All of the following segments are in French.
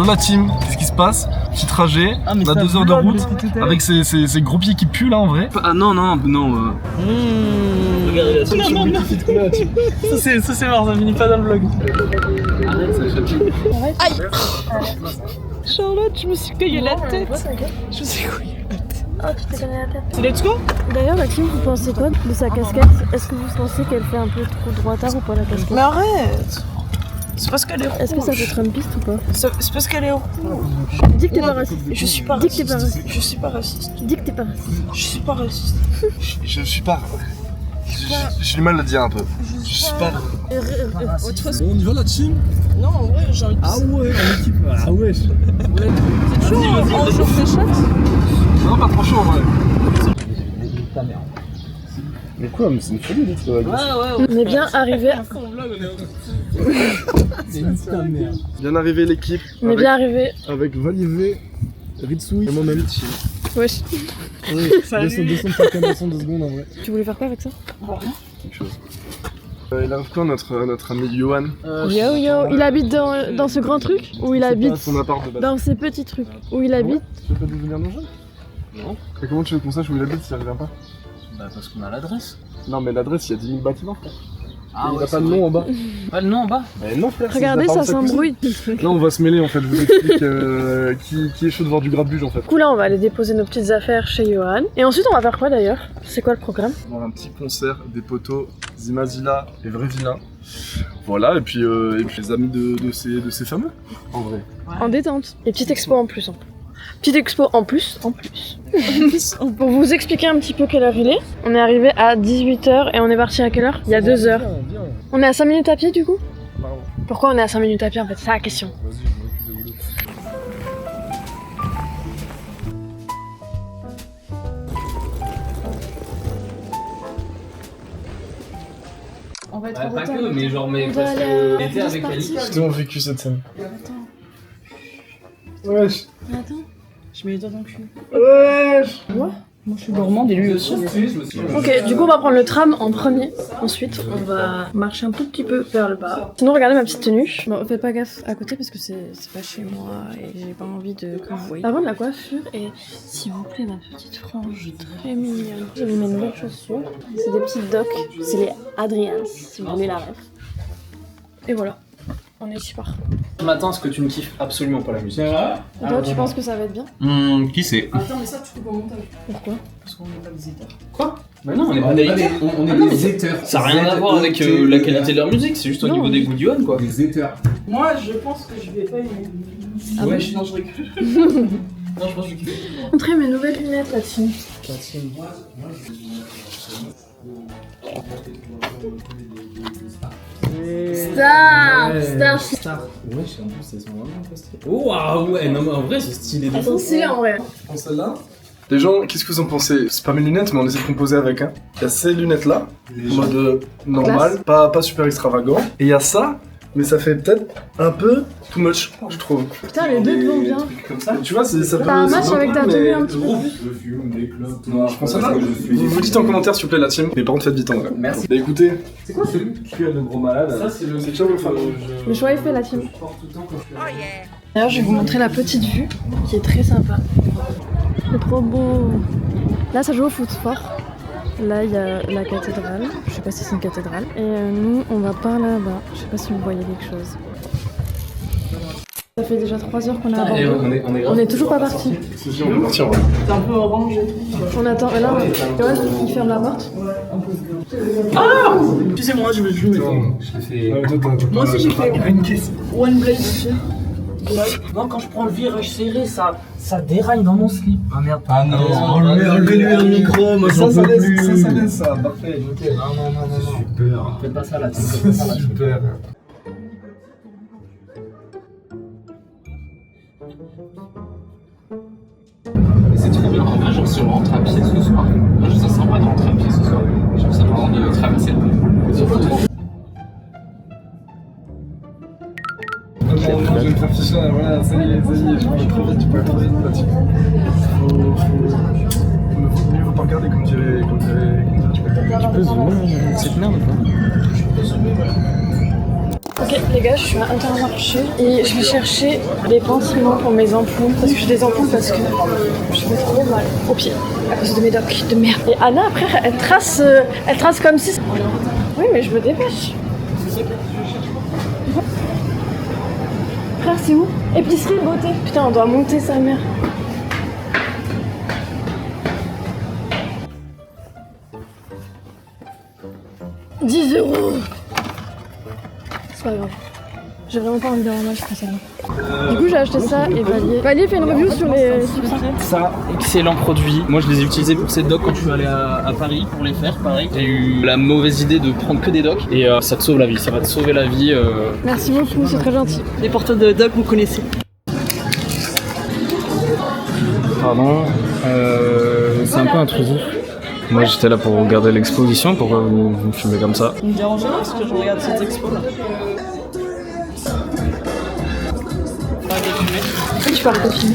la team, qu'est-ce qui se passe? Petit trajet, on a 2 heures de route avec ces gros pieds qui puent là en vrai. Ah non. Regarde la team, non. Ça c'est mort, ça finit pas dans le vlog. Arrête, ça chapitre. Aïe. Charlotte, je me suis cueilli la tête. Je me suis cueilli la tête. Oh, tu t'es cogné la tête. C'est let's go. D'ailleurs, la team, vous pensez quoi de sa casquette? Est-ce que vous pensez qu'elle fait un peu trop droitard ou pas la casquette? Mais arrête. C'est parce qu'elle est rouge. Est-ce que ça fait trumpiste ou pas? C'est parce qu'elle est rouge. Dis que t'es pas raciste. Je suis pas Dis que t'es raciste. pas raciste. Je suis pas raciste. Dis que t'es pas raciste. Je suis pas raciste. Je suis pas. J'ai du mal à le dire un peu. Je suis pas. On y va la team? Non, en vrai, j'ai envie de. Ah ouais, en équipe. Ah ouais. C'est chaud, en jour de chasse. Non, pas trop chaud en vrai. Ta merde. Mais quoi, mais c'est une folie d'être là. On est bien arrivé. C'est ta merde. Bien arrivé l'équipe. On est bien arrivé. Avec Valivé, Ritsui et moi-même. Wesh. Oui, descends pas comme 2 secondes en vrai. Tu voulais faire quoi avec ça? Quelque chose. Il arrive quand notre ami Johan? Yo, il habite dans ce grand truc? Ou il habite son appart de base. dans ces petits trucs? Où il habite? Tu veux pas nous venir nous rejoindre? Non. Et comment tu veux qu'on sache où il habite si elle vient pas? Bah parce qu'on a l'adresse. Non mais l'adresse, il y a 10 000 bâtiments frère. Ah il a pas de nom en bas. Pas le nom en bas? Mais non frère. Regardez, ça s'embrouille. Là on va se mêler en fait, je vous explique qui est chaud de voir du grabuge en fait. Du coup là on va aller déposer nos petites affaires chez Johan. Et ensuite on va faire quoi d'ailleurs? C'est quoi le programme? On va avoir un petit concert des potos Zimazila et Vrevila. Voilà, et puis les amis de ces fameux, en vrai. En détente. Et petite expo en plus. Petite expo en plus. Pour vous expliquer un petit peu quelle heure il est, on est arrivé à 18h et on est parti à quelle heure? Il y a 2 heures. On est à 5 minutes à pied du coup? Pardon. Pourquoi on est à 5 minutes à pied en fait? C'est ça la question. Vas-y, je m'occupe de vous. On va être Ouais, en pas retard. que, mais genre, mais On doit parce aller que à l'été avec Party. Alice. J'ai tellement vécu cette scène. Attends, Wesh. Attends. je mets les doigts dans le cul. Wesh. Moi je suis gourmande et lui aussi. Je me suis Ok, du coup on va prendre le tram en premier. Ensuite on va marcher un tout petit peu vers le bas. Sinon regardez ma petite tenue. Bon faites pas gaffe à côté parce que c'est pas chez moi et j'ai pas envie que vous voyez. Avant de la coiffure et s'il vous plaît ma petite frange très mignonne. J'ai mis mes nouvelles chaussures. C'est des petites docks. C'est les Adrians si vous voulez la ref. Et voilà. On est super. Je m'attends à ce que tu ne kiffes absolument pas la musique. Et toi tu penses que ça va être bien? Qui c'est? Attends, mais ça tu coupes au montage. Pourquoi? Parce qu'on n'est pas des étapes. Quoi? Bah non, on est pas des haters. On est Ah non, des haters. Ça n'a rien à voir avec la qualité de leur musique, c'est juste au Non. niveau des goûts du quoi. Des haters. Moi je pense que je vais pas aimer. Ah ouais, bon non, je rigole. Non, je pense que je vais kiffer. Montrez mes nouvelles lunettes là-dessus. Star! Ouais, en plus, elles sont vraiment postées. Oh, ah ouais, non, mais en vrai, c'est stylé de Elles sont stylées en vrai. Prends celle-là. Les gens, qu'est-ce que vous en pensez? C'est pas mes lunettes, mais on essaie de composer avec. Hein. Il y a ces lunettes-là, en mode normal, pas super extravagant. Et il y a ça, mais ça fait peut-être un peu too much, je trouve. Putain, les deux vont bien. Comme ça. Tu vois, ça peut. T'as un match c'est avec ta beaucoup, tenue mais- un petit peu. Je fume des clopes. Non, je pense à ça. Vous dites en commentaire, s'il vous plaît, la team. Mais par contre, faites vite en vrai. Merci. Bah écoutez, C'est quoi celui qui a de gros malades? Ça, c'est le. c'est Ciao le fan. Le choix est fait la team. Je porte tout le temps quand je suis. D'ailleurs, je vais vous montrer la petite vue qui est très sympa. C'est trop beau. Là, ça joue au foot fort. Là, il y a la cathédrale. Je sais pas si c'est une cathédrale. Et nous, on va par là-bas. Je sais pas si vous voyez quelque chose. Ça fait déjà 3 heures qu'on est à Bordeaux. On est toujours pas parti. Si, on est parti en vrai. C'est un peu orange et tout. On attend. Et là, Johan, il ferme la porte. Tu sais, moi je me joue. Je l'ai fait. Moi aussi j'ai fait une question. One Blade aussi. Moi quand je prends le virage serré, ça déraille dans mon slip. Ah merde. Ah non, Enlevez-lui un micro, moi j'en peux plus. ça laisse, ça, parfait. Ok, non. Super. Faites pas ça là, faites pas ça là. Super. Mais c'est trop bien, en vrai, genre si on rentre à pied ce soir, moi je sens sympa de rentrer à pied ce soir. Je trouve ça marrant de traverser le pont. Je vais me faire ficher, voilà, ça y est, je peux trop vite, tu peux aller trop vite, là, tu mieux vaut pas regarder comme dirait, tu peux. Tu peux zoomer cette merde ou pas? Ok, les gars. gars, je suis à Intermarché et je vais chercher des pansements pour mes ampoules. Parce que j'ai des ampoules parce que je me trouve mal au pied à cause de mes docs de merde. Et Anna, après, elle trace comme si... Oui, mais je me dépêche. Frère, c'est où? Épicerie beauté. Putain, on doit monter sa mère. « 10 €. C'est pas grave. J'ai vraiment pas envie d'avoir mal, je prends celle-là. Du coup, j'ai acheté ça et Valier fait une review sur les substances. Ça, excellent produit. Moi, je les ai utilisés pour ces docks quand je suis allé à Paris pour les faire. Pareil, j'ai eu la mauvaise idée de prendre que des docks et ça te sauve la vie. Ça va te sauver la vie. Merci beaucoup, c'est très gentil. Les porteurs de doc, vous connaissez. Pardon, c'est un peu intrusif. Moi, j'étais là pour regarder l'exposition. Pourquoi vous me filmez comme ça? Vous me dérangez pas parce que je regarde cette expo là. Tu parles de film.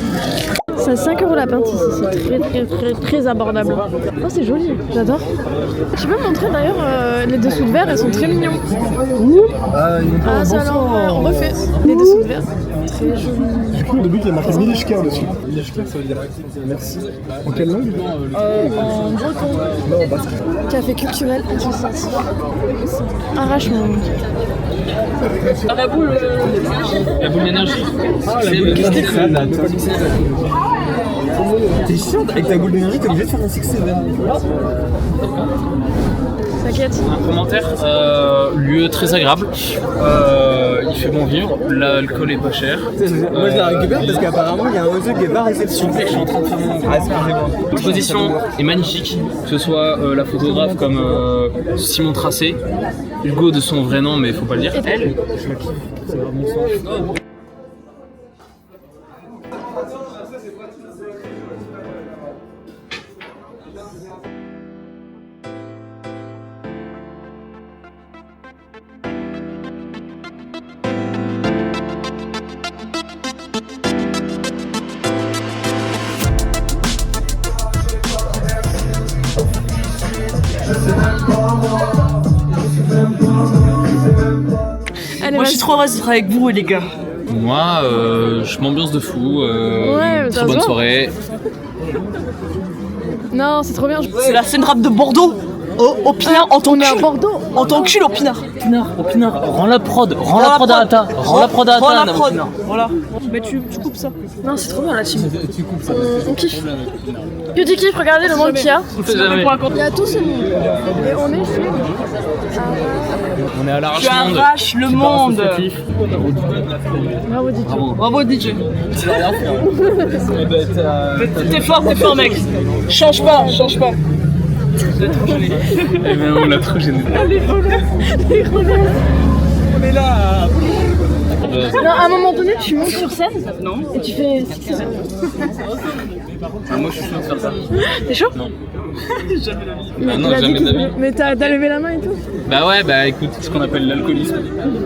C'est à 5 € la pinte ici, c'est très abordable. Oh, c'est joli, j'adore. Tu peux me montrer d'ailleurs les dessous de verre, elles sont très mignons. Ah, ça alors, on refait. Les dessous de verre, très jolis. Du coup, au début, il y a marqué Milishker dessus. Milishker, ça veut dire merci. En quelle langue? En breton. Non, en basque. Café culturel associatif. Arrachement. La boule. La boule d'énergie. T'es chiante avec ta boule d'énergie, t'es obligé de faire un succès vert. T'inquiète. Un commentaire, lieu très agréable, il fait bon vivre, l'alcool est pas cher. Moi je la récupère parce qu'apparemment il y a un monsieur qui est pas réception. Je suis en train de faire mon... Ah, excusez-moi. L'exposition est magnifique, que ce soit la photographe comme Simon Tracé, Hugo de son vrai nom mais faut pas le dire. Elle, je la kiffe, c'est vraiment ça. Allez, Moi je suis trop heureuse d'être avec vous les gars. Moi, je m'ambiance de fou, Ouais, très bonne soirée. Non, c'est trop bien. C'est la scène rap de Bordeaux. Au Pinard, en tant On est à que Bordeaux. En tant que cul au Pinard. Au Pinard, rends la prod à Ata. Rends la prod à Rends Ata, la au prod. Pinard. Voilà. Mais tu coupes ça. Non, c'est trop bien la team. On kiffe. Que tu kiffes, regardez le monde qu'il y a. On sait jamais. Il y a tout ce monde. Et on est chez... On est à Tu l'arrache-monde. arraches le monde. Bravo, DJ. Bravo DJ. T'es fort mec. Change pas. Eh ben, on l'a trop gêné. On est là. Non, à un moment donné, tu montes sur scène Non. et tu fais... Moi, je suis chaud de faire ça. T'es chaud? Non. Mais non, il a dit jamais qu'il de la voulait- vie. Mais t'as levé la main et tout? Bah ouais, bah écoute, c'est ce qu'on appelle l'alcoolisme.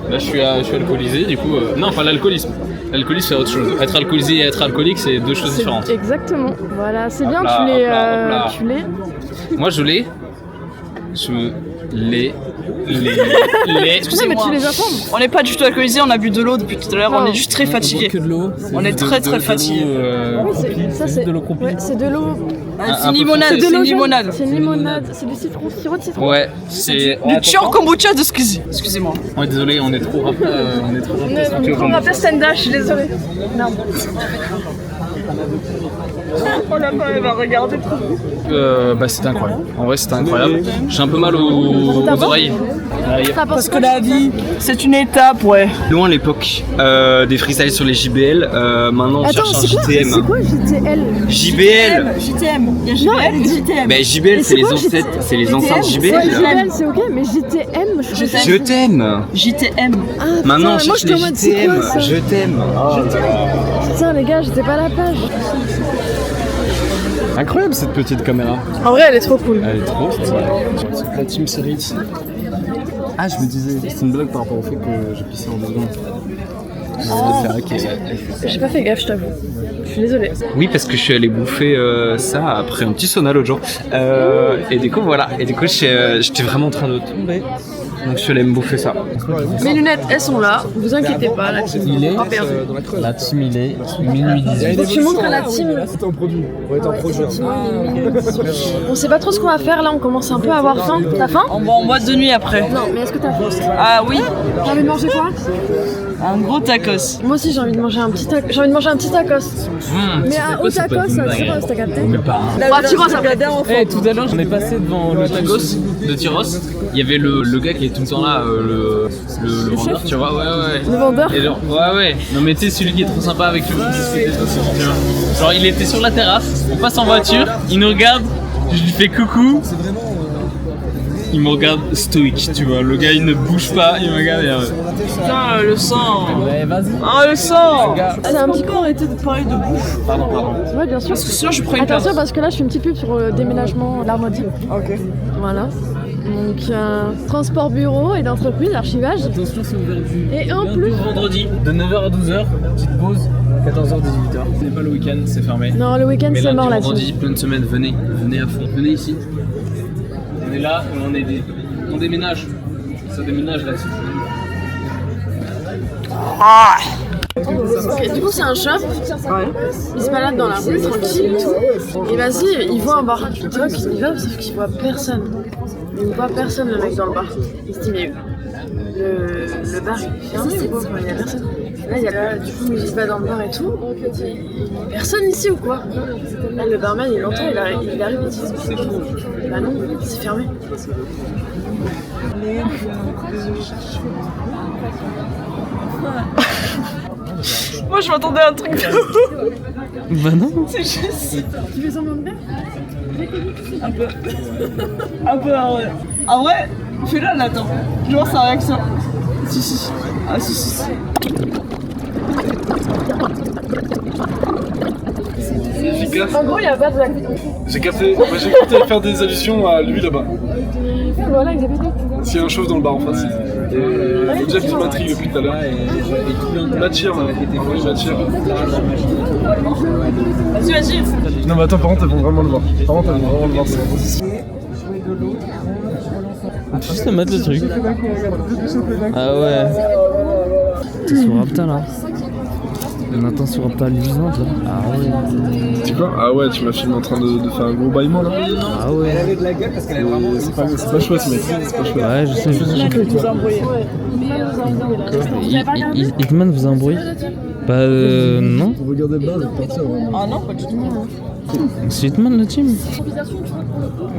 Là, je suis alcoolisé, du coup... Non, pas l'alcoolisme. L'alcoolisme, c'est autre chose. Être alcoolisé et être alcoolique, c'est deux choses différentes. Exactement. Voilà, c'est Hop bien, là, tu l'es... hop là. tu l'es... Moi, je l'ai. Excusez, mais tu les informes. On n'est pas du tout alcoolisés, on a bu de l'eau depuis tout à l'heure, on est juste très fatigués. Que de l'eau. On est très fatigués. Oui, ça c'est... de l'eau croupie. Ouais, c'est de l'eau... C'est une limonade, C'est de c'est l'eau une jaune. limonade. C'est une limonade. C'est du citron, sirop de citron. Ouais, c'est... Du Chior kombucha de Squeezie. Excusez-moi. Ouais, désolé, on est trop rapide. On est trop On est trop rappelé Stenda, je suis désolée. Non. Oh là là, elle va regarder trop. Bah c'était incroyable. En vrai, c'était incroyable. J'ai un peu mal aux oreilles. Parce que la vie, c'est une étape, ouais. Loin l'époque des freestyles sur les JBL, maintenant on Attends, cherche un c'est quoi JTM. C'est quoi JTL? JBL JTM. Il y a JBL et JTM. Ben JBL c'est les quoi, ancêtres, c'est les ancêtres Ouais, JBL. JTL c'est ok, mais JTM, je trouve ça... Je t'aime. JTM. Ah, Maintenant on putain, moi cherche j'étais les en mode, c'est JTM. quoi ça? Je t'aime. Putain les gars, j'étais pas à la page. Incroyable cette petite caméra. En vrai, elle est trop cool. Elle est trop stylée. C'est la team série. Ah, je me disais, c'est une blague par rapport au fait que j'ai pissé en 2 secondes. C'est vrai que J'ai pas fait gaffe, je t'avoue. Je suis désolée. Oui parce que je suis allé bouffer ça après un petit sauna l'autre jour. Et du coup voilà, et du coup j'étais vraiment en train de tomber. Donc je suis allé me bouffer ça. Mes lunettes, elles sont là, vous inquiétez pas, la team Il est a perdu. la team, il est minuit 18. Donc tu montres à la team. C'était un produit. On va être un produit. On sait pas trop ce qu'on va faire là, on commence un peu à avoir faim. T'as faim? On va en boîte de nuit après. Non, mais est-ce que t'as faim? Ah oui, T'as envie de manger quoi? un gros tacos. Moi aussi j'ai envie de manger un petit tacos. J'ai envie de manger un petit tacos. Mais au tacos, ça churros, t'as capté? Bah churros après. Eh, tout à l'heure, j'en ai passé devant le tacos de Tyros. Il y avait le gars qui est tout le temps là, le vendeur, tu vois, ouais. Le vendeur? Et genre, ouais. Non mais tu sais, celui qui est trop sympa avec lui, genre il était sur la terrasse, on passe en voiture, il nous regarde, je lui fais coucou. Il me regarde stoïque, tu vois, le gars il ne bouge pas, il me regarde et Putain, le sang. Ouais, vas-y. Ah, le sang. C'est un petit peu. Arrêtez de parler de bouffe. Pardon. Ouais, bien sûr. Parce que sinon, je prends une Attention place. parce que là je fais une petite pub sur le déménagement l'Armody. Ok. Voilà. Donc transport bureau et d'entreprise, archivage. Attention si vous verrez plus. Et en plus. Vendredi, de 9h à 12h, petite pause, 14h-18h. Ce n'est pas le week-end, c'est fermé. Non, le week-end Mais c'est lundi, mort vendredi, là-dessus. pleine semaine, venez à fond, venez ici. On est là, on déménage. Ça déménage là-dessus. Ok, du coup c'est un shop. Il se balade dans la rue tranquille et tout. Et vas-y, il voit un bar. Tu vois qu'il y va sauf qu'il voit personne. Il voit personne le mec dans le bar. Il se dit mais le bar il est fermé, c'est bon, il y a personne. Là, du coup il se bat dans le bar et tout. Il y a personne ici ou quoi? Là le barman il l'entend, il arrive et dit bah non, c'est fermé. Moi, je m'attendais à un truc de ouf. Bah non. C'est juste Tu fais semblant de faire? un peu. Un peu, ah ouais. Ah ouais, fais-le, là, attends. Je vais voir sa réaction. Si. Ah, si. En gros il y a pas de la. J'ai capté faire des allusions à lui là-bas. Voilà, exactement. S'il y a un chauve dans le bar en face. Et faut déjà qu'il m'intrigue depuis tout à l'heure. M'attire, là. Oui, m'attire. Vas-y. Non mais attends, par contre, elles vont vraiment le voir. Par contre, elles vont vraiment le voir. Juste mettre le truc. Ah ouais. T'es sur Rapta là. Nathan sur Rapta luisante là. Ah ouais. Tu vois? Ah ouais, tu m'as filmé en train de faire un gros bâillement là. Ah ouais. C'est pas chouette, mec. C'est pas chouette. Ouais, je sais. Hitman vous a embrouillé? Bah non. Vous regardez le bar, vous êtes parti avant. Ah non, pas du tout. C'est Hitman la team.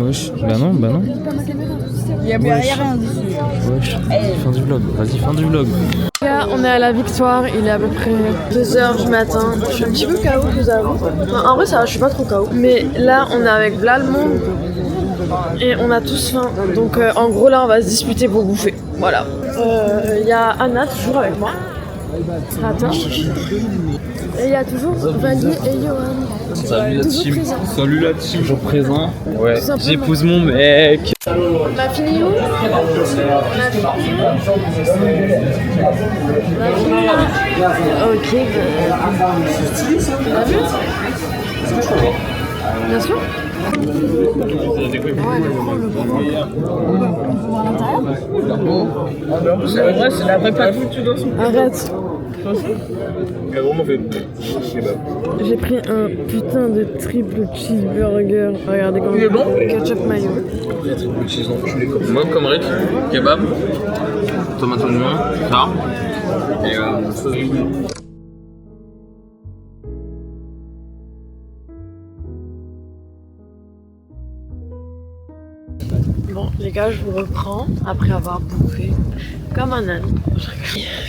Wesh. Bah non. Il y a rien dessus. Wesh. Fin du vlog. Vas-y, fin du vlog. Là, on est à la Victoire, il est à peu près 2h du matin. Je suis un petit peu KO, je vous avoue. Enfin, en vrai, ça va, je suis pas trop KO. Mais là, on est avec Vlalmond et on a tous faim. Donc, en gros, là, on va se disputer pour bouffer. Voilà. Il y a Anna, toujours avec moi. Ratin. Et il y a toujours Vanny et Johan. Salut la Toujours team. présent. Salut la team. Toujours présent. Ouais. Tout simplement. J'épouse mon mec. On a fini où? On a fini où? Ok. T'as vu? Bien sûr. En vrai, c'est la vraie patrouille dans son. Arrête. Elle a vraiment fait. J'ai pris un putain de triple cheeseburger. Regardez comment il est bon. Ketchup mayo. Moi comme Rick, kebab, tomate oignon, ça. Et Bon, les gars, je vous reprends après avoir bouffé comme un âne.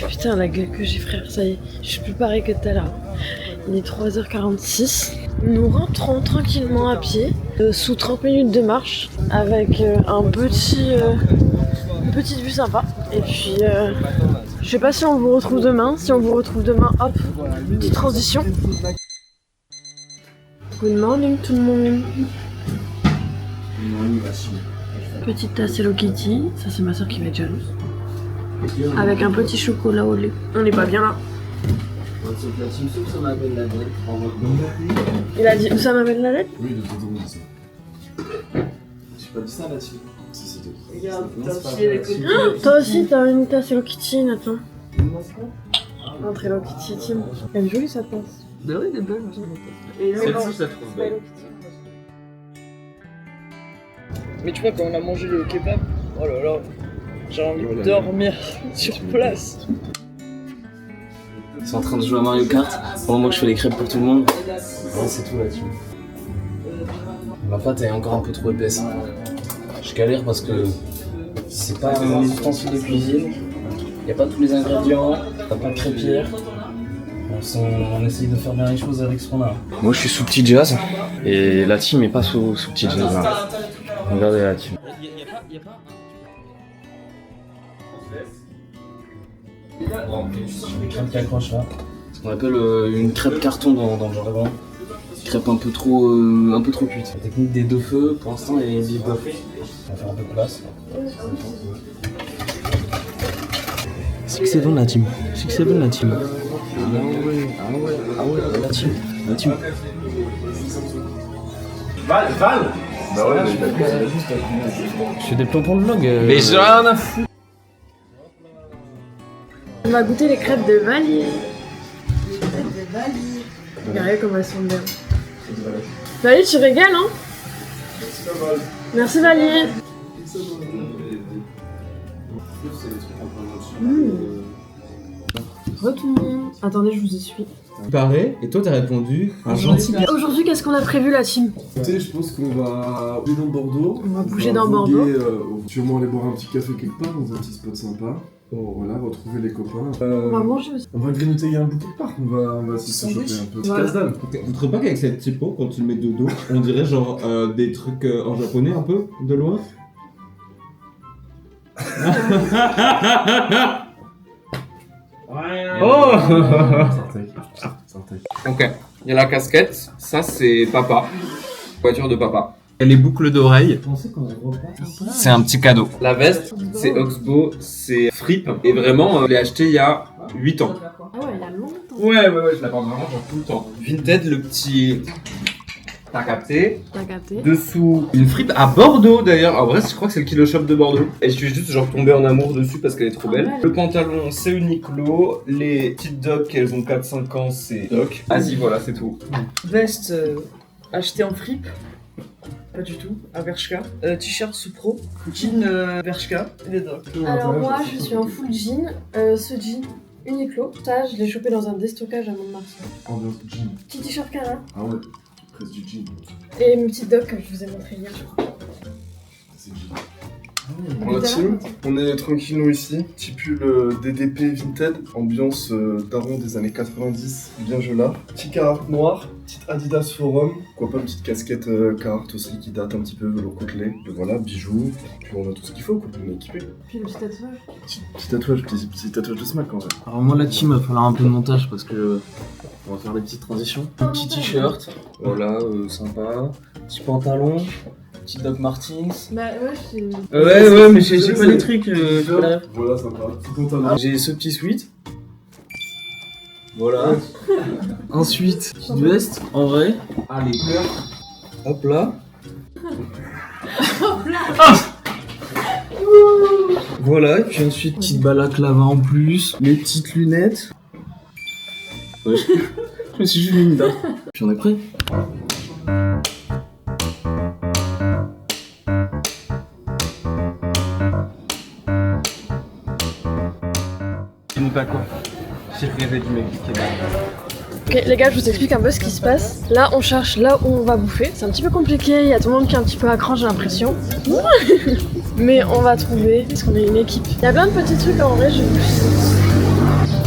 Putain, la gueule que j'ai, frère, ça y est, je suis plus pareil que tout à l'heure. Il est 3h46. Nous rentrons tranquillement à pied, sous 30 minutes de marche, avec une petite vue sympa. Et puis, je sais pas si on vous retrouve demain. Si on vous retrouve demain, hop, petite transition. Good morning tout le monde. Petite tasse Hello Kitty, ça c'est ma soeur qui va être jalouse. Avec un petit chocolat au lait. On n'est pas bien là. Il a dit Oussama Ben Laden? Oui, de toute façon, j'ai pas dit ça là-dessus. Si. Regarde, t'as aussi les côtés. Toi aussi, t'as une tasse Hello Kitty, Nathan. Entre Hello Kitty et Tim. Elle est jolie cette tasse. Bah oui, elle est belle. Celle-ci, je la trouve belle. Mais tu vois, quand on a mangé le kebab, oh là là, j'ai envie de dormir sur place. Ils sont en train de jouer à Mario Kart pendant que je fais les crêpes pour tout le monde. Ouais, c'est tout là-dessus. Ma pâte est encore un peu trop épaisse. Je galère parce que c'est pas un ustensile de cuisine. Y a pas tous les ingrédients, t'as pas de crêpière. On essaye de faire bien les choses avec ce qu'on a. Moi je suis sous petit jazz et la team est pas sous petit jazz là. Regardez la team. Les crêpes qui accrochent là. Ce qu'on appelle une crêpe carton dans le jargon. Crêpe un peu trop cuite. La technique des deux feux, pour l'instant, est bif bof. On va faire un peu de place. C'est que c'est bon la team. C'est que c'est bon la team. Ah ouais, la team. Val Bah ouais, Je fais des plans pour le vlog. Mais j'ai rien à foutre. On va goûter les crêpes de Valier. Regardez comment elles sont bien. Valier, tu régales, hein? Merci Valier. Retournons. Attendez, je vous essuie. Pareil, et toi t'as répondu un gentil gars. Aujourd'hui, qu'est-ce qu'on a prévu la team? Écoutez, je pense qu'on va bouger dans Bordeaux. On va bouger dans Bordeaux. Sûrement aller boire un petit café quelque part dans un petit spot sympa. Voilà, retrouver les copains. On va manger aussi. On va grignoter un bout quelque part. On va essayer de se choper un peu. Voilà. Casse-dalle. Vous trouvez pas qu'avec cette typo, quand tu le mets de dos, on dirait genre des trucs en japonais un peu, de loin? Oh. Sartek. Ok, il y a la casquette, ça c'est papa. Voiture de papa. Et les boucles d'oreilles, c'est un petit cadeau. La veste, c'est Oxbow, c'est Fripp. Et vraiment, je l'ai acheté il y a 8 ans. Ah ouais, il y a longtemps. Ouais, je la porte vraiment genre tout le temps. Vinted, le petit... T'as capté. T'as capté. Dessous, une Fripp à Bordeaux d'ailleurs. En vrai, je crois que c'est le Kilo Shop de Bordeaux. Et je suis juste genre tombé en amour dessus parce qu'elle est trop belle. Ouais. Le pantalon, c'est Uniqlo. Les petites docs, elles ont 4-5 ans, c'est Doc. Vas-y, voilà, c'est tout. Veste achetée en fripe. Pas du tout, à Bershka. T-shirt Supro, jean Bershka et des docs. Alors moi, je suis en full jean. Ce jean Uniqlo. Ça, je l'ai chopé dans un déstockage à Mont-de-Marsan. Ambiance jean. Petit t-shirt Cara. Ah ouais, presque du jean. Et une petite doc que je vous ai montré hier, je crois. C'est jean. Pour la team, on est tranquillement ici. Petit pull DDP Vinted, ambiance daron des années 90, bien gelard. Petit Carhartt noir, petite Adidas Forum, quoi pas une petite casquette Carhartt aussi qui date un petit peu, velours côtelé. Et voilà, bijoux, puis on a tout ce qu'il faut, quoi. On est équipé. Puis le petit tatouage. Petit tatouage de smack en vrai. Alors moi la team va falloir un peu de montage parce que on va faire des petites transitions. Un petit t-shirt, voilà, sympa. Petit pantalon, petit Doc Martens. Bah ouais, c'est... Ouais, mais j'ai pas les trucs. Voilà, sympa. Petit pantalon. J'ai ce petit sweat. Voilà. Ensuite, petite veste, en vrai. Allez, hop là. Voilà, et puis ensuite, petite balaclava en plus, mes petites lunettes. Ouais, je me suis juste mis une date. Puis on est prêt. Dis-nous pas quoi. J'ai rêvé du mec du kebab. Ok les gars, je vous explique un peu ce qui se passe. Là on cherche là où on va bouffer. C'est un petit peu compliqué, il y a tout le monde qui est un petit peu à cran, j'ai l'impression. Mais on va trouver, parce qu'on est une équipe. Il y a plein de petits trucs en vrai,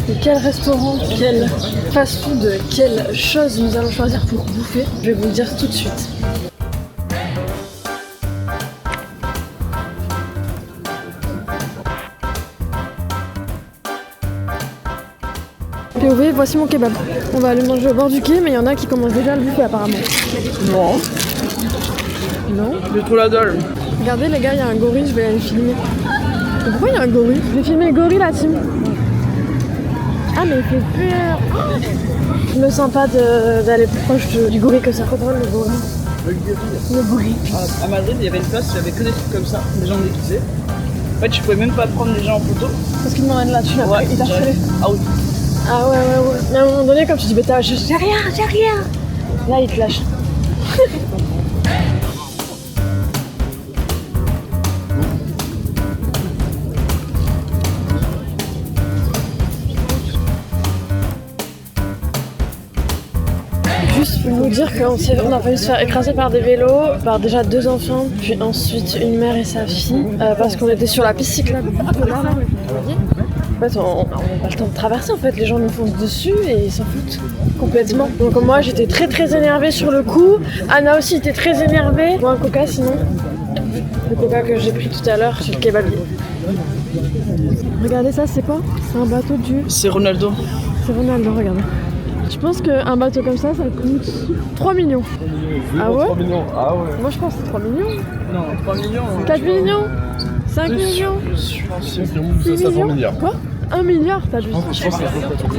mais quel restaurant, quel fast-food, quelle chose nous allons choisir pour bouffer, je vais vous le dire tout de suite. POV, voici mon kebab. On va aller manger au bord du quai, mais il y en a qui commencent déjà à le bouffer apparemment. Non, Non? j'ai trop la dalle. Regardez les gars, il y a un gorille, je vais aller le filmer. Mais pourquoi il y a un gorille? Je vais filmer le gorille la team. Ah mais il fait peur. Je me sens pas d'aller plus proche du gorille que ça. Trop drôle le gorille. Le bruit. À Madrid, il y avait une place où il y avait que des trucs comme ça, des gens déguisés. En fait, tu pouvais même pas prendre les gens en photo. Parce qu'il demandait de là, tu l'as Ouais, il t'a direct. refait. Ah oui. Ah ouais. Mais à un moment donné, comme tu dis, bah j'ai rien. Là, il te lâche. Juste pour vous dire qu'on a failli se faire écraser par des vélos, par déjà 2 enfants, puis ensuite une mère et sa fille, parce qu'on était sur la piste cyclable. En fait, on n'a pas le temps de traverser, en fait, les gens nous foncent dessus et ils s'en foutent complètement. Donc moi, j'étais très énervée sur le coup, Anna aussi était très énervée. Moi, un coca sinon, le coca que j'ai pris tout à l'heure chez le kebabier. Regardez ça, c'est quoi? C'est un bateau de Dieu. C'est Ronaldo. C'est Ronaldo, regardez. Je pense qu'un bateau comme ça coûte 3 millions. Ah ouais? 3 millions. Ah ouais. Moi je pense que c'est 3 millions. Non, 3 millions. 4 millions 5 millions 6 millions Quoi? 1 milliard, t'abuses.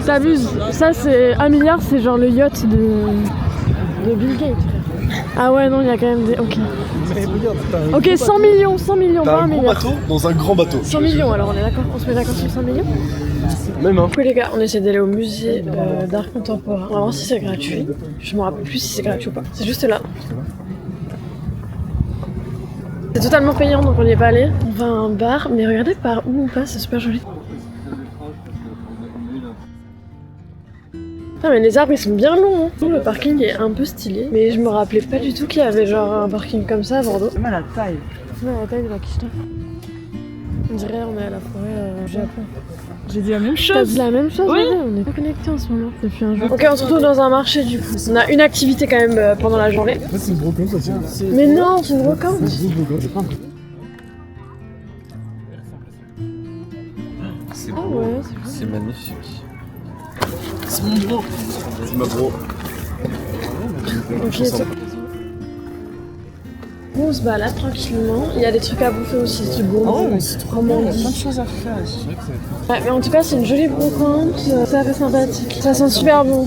T'abuses. Ça c'est 1 milliard, c'est genre le yacht de Bill Gates. Ah ouais, non, il y a quand même des... Ok, 100 millions, T'as pas un 1 gros milliard. bateau dans un grand bateau. 100 millions, alors on est d'accord? On se met d'accord sur 100 millions? Même hein. Du coup les gars, on essaie d'aller au musée d'art contemporain. On va voir si c'est gratuit. Je me rappelle plus si c'est gratuit ou pas. C'est juste là. C'est totalement payant donc on n'y est pas allé. On va à un bar, mais regardez par où on passe, c'est super joli. Ah mais les arbres ils sont bien longs, hein. Le parking est un peu stylé, mais je me rappelais pas du tout qu'il y avait genre un parking comme ça à Bordeaux. C'est mal la taille. C'est mal la taille de la quicheta. On dirait on est à la forêt au Japon. J'ai dit la même T'as chose. dit la même chose? Oui. Ouais, on est pas connectés en ce moment depuis un jour. Ok, on se retrouve dans un marché du coup. On a une activité quand même pendant la journée. C'est une brocante ça tient. Mais non, c'est une brocante. C'est Ah ouais, c'est cool. C'est magnifique. C'est mon bro. C'est ma bro. Ok, c'est bon, on se balade tranquillement. Il y a des trucs à bouffer aussi, c'est gourmand. c'est trop Comment bien, on il y a dit? plein de choses à faire ici. Ouais, mais en tout cas, c'est une jolie brocante. Ça fait sympathique. Ça sent super bon.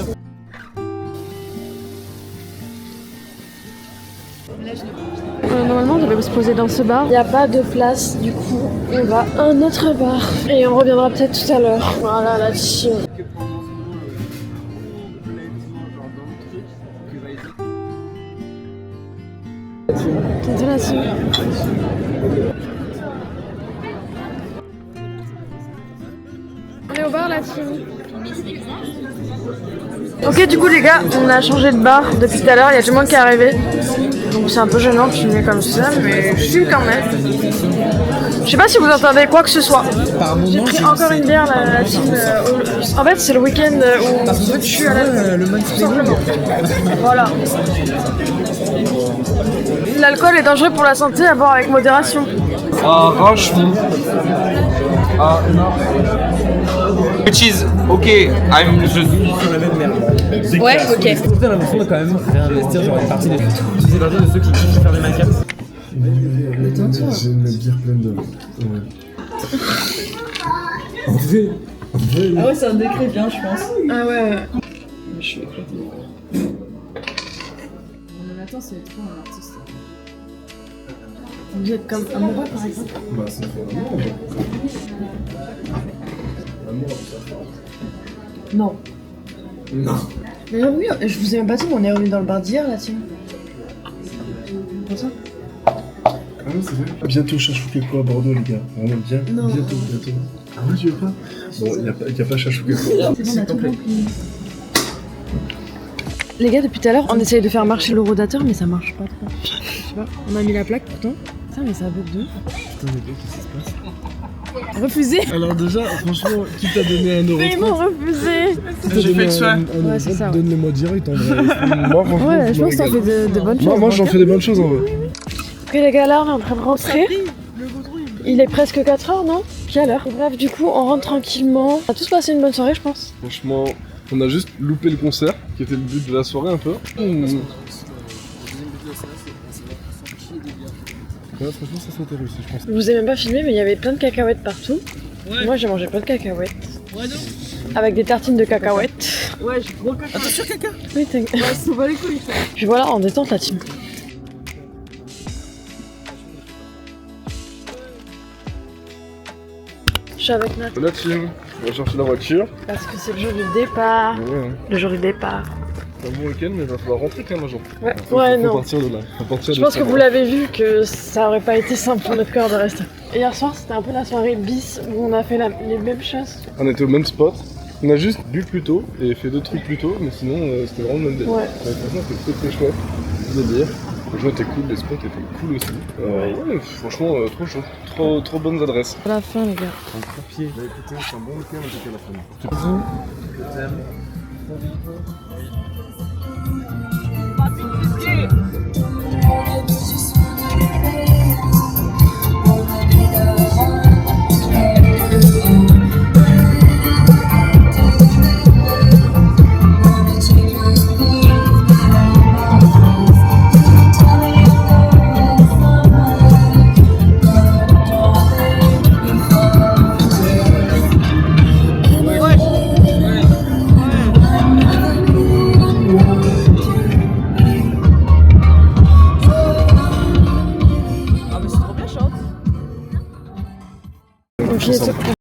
Normalement, on devait se poser dans ce bar. Il n'y a pas de place, du coup, on va à un autre bar. Et on reviendra peut-être tout à l'heure. Voilà, la team. T'entends la team? On est au bar, la team. Ok, du coup, les gars, on a changé de bar depuis tout à l'heure. Il y a tout le monde qui est arrivé. Donc c'est un peu gênant de filmer comme ça, mais je filme quand même. Je sais pas si vous entendez quoi que ce soit. J'ai pris encore une bière, la team. En fait, c'est le week-end où je suis à la tout simplement. Voilà. L'alcool est dangereux pour la santé, à boire avec modération. Ah franchement. Ah non. Which is ok, I'm just. Ouais, ok. T'as l'impression de quand même réinvestir genre une partie des. Tu fais partie de ceux qui kiffent faire des Minecraft. J'ai une bière pleine de. Ouais. Ah ouais, c'est un décret bien, je pense. Ah ouais. Je suis éclaté. Mais attends, c'est trop un artiste. Vous êtes comme amoureux par exemple? Bah c'est vraiment. Non. Non. Mais oui, je vous ai même pas dit, mais on est revenu dans le bar d'hier là, tiens. Pour ça? Ah ouais, c'est vrai. Bientôt Chachouké quoi à Bordeaux les gars. Vraiment bien. Non. Bientôt. Ah ouais, tu veux pas? Bon, y a pas Chachouké quoi. C'est bon, on a tout compris. Les gars, depuis tout à l'heure, on essaye de faire marcher le rotateur, mais ça marche pas trop. Je sais pas, on a mis la plaque pourtant. Ça, mais ça bug de ouf. Putain les gars, qu'est-ce qui se passe? Refusé. Alors déjà, franchement, qui t'a donné 1€30? Mais ils m'ont refusé. J'ai fait exprès. Ouais, c'est ça, ouais. Donne-le-moi direct en vrai. Moi, franchement, Ouais, je je me pense que t'en fais régale. de bonnes choses. Moi j'en fais des bonnes choses en vrai. Ok les gars, là on est en train de rentrer. Il est presque 4h, non? Quelle heure? Bref, du coup, on rentre tranquillement. On a tous passé une bonne soirée, je pense. Franchement, on a juste loupé le concert, qui était le but de la soirée un peu. Ouais, franchement, ça s'était réussi, je pense. Je vous ai même pas filmé, mais il y avait plein de cacahuètes partout. Ouais. Moi, j'ai mangé plein de cacahuètes. Ouais, non. Avec des tartines de cacahuètes. Ouais, j'ai gros caca. Attention, caca. Oui, t'inquiète. Ouais, ça va les couilles, ça. Puis voilà, en détente la team. suis avec Nat. La team, on va chercher la voiture. Parce que c'est le jour du départ. Ouais, Le jour du départ. c'est un bon week-end, mais il va falloir rentrer quand même un jour. Ouais, Faut non. partir de là. Faut partir Je de pense ça. que vous l'avez vu que ça aurait pas été simple pour notre corps de rester. Et hier soir, c'était un peu la soirée bis où on a fait les mêmes choses. On était au même spot. On a juste bu plus tôt et fait d'autres trucs plus tôt, mais sinon c'était vraiment le même délire. Ouais. Franchement, c'était très chouette. Je veux dire. Les gens étaient cool, les spots étaient cool aussi. Ouais, franchement, trop chaud. Trop bonnes adresses. À la fin, les gars. Bah écoutez, c'est un bon week-end en tout cas la famille. Ah, mais c'est trop bien, chante. Ok,